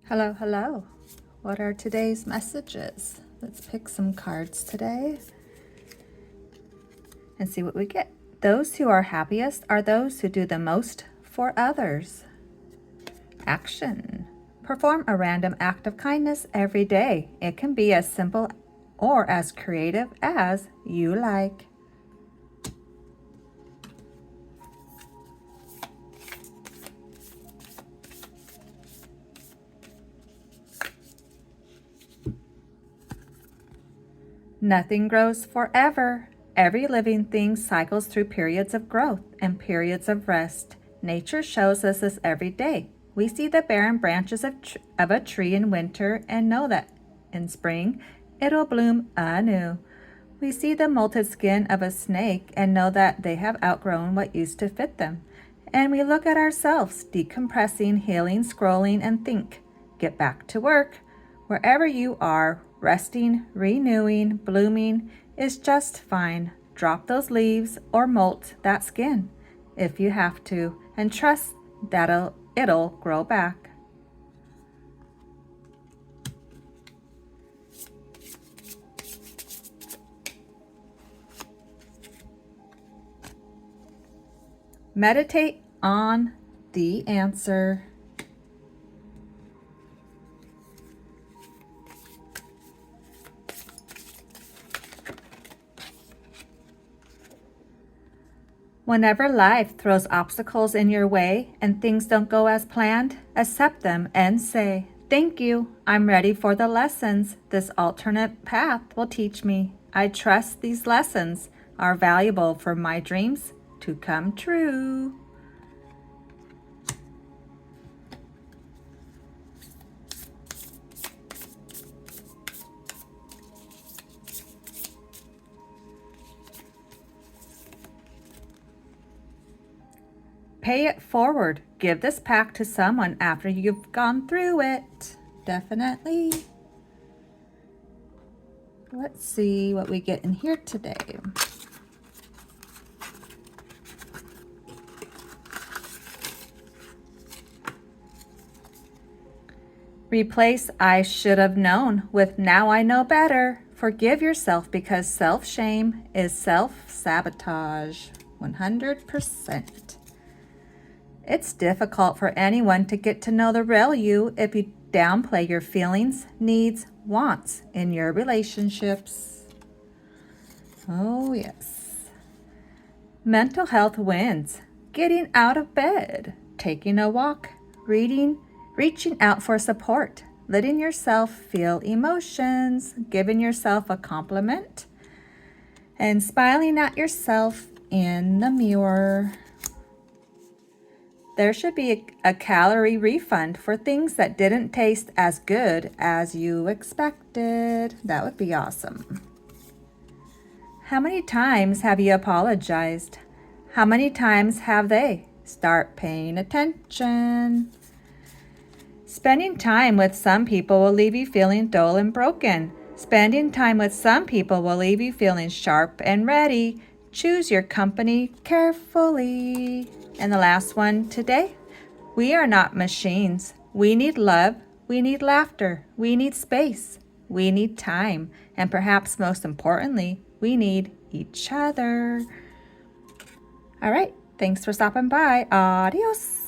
Hello, hello. What are today's messages? Let's pick some cards today and see what we get. Those who are happiest are those who do the most for others. Action. Perform a random act of kindness every day. It can be as simple or as creative as you like. Nothing grows forever. Every living thing cycles through periods of growth and periods of rest. Nature shows us this every day. We see the barren branches of a tree in winter and know that in spring it'll bloom anew. We see the molted skin of a snake and know that they have outgrown what used to fit them. And we look at ourselves, decompressing, healing, scrolling, and think, get back to work. Wherever you are, resting, renewing, blooming is just fine. Drop those leaves or molt that skin if you have to, and trust that it'll grow back. Meditate on the answer. Whenever life throws obstacles in your way and things don't go as planned, accept them and say, "Thank you. I'm ready for the lessons this alternate path will teach me. I trust these lessons are valuable for my dreams to come true." Pay it forward. Give this pack to someone after you've gone through it. Definitely. Let's see what we get in here today. Replace "I should have known" with "now I know better." Forgive yourself because self-shame is self-sabotage. 100%. It's difficult for anyone to get to know the real you if you downplay your feelings, needs, wants in your relationships. Oh, yes. Mental health wins. Getting out of bed, taking a walk, reading, reaching out for support, letting yourself feel emotions, giving yourself a compliment, and smiling at yourself in the mirror. There should be a calorie refund for things that didn't taste as good as you expected. That would be awesome. How many times have you apologized? How many times have they? Start paying attention. Spending time with some people will leave you feeling dull and broken. Spending time with some people will leave you feeling sharp and ready. Choose your company carefully. And the last one today, we are not machines. We need love. We need laughter. We need space. We need time. And perhaps most importantly, we need each other. All right. Thanks for stopping by. Adios.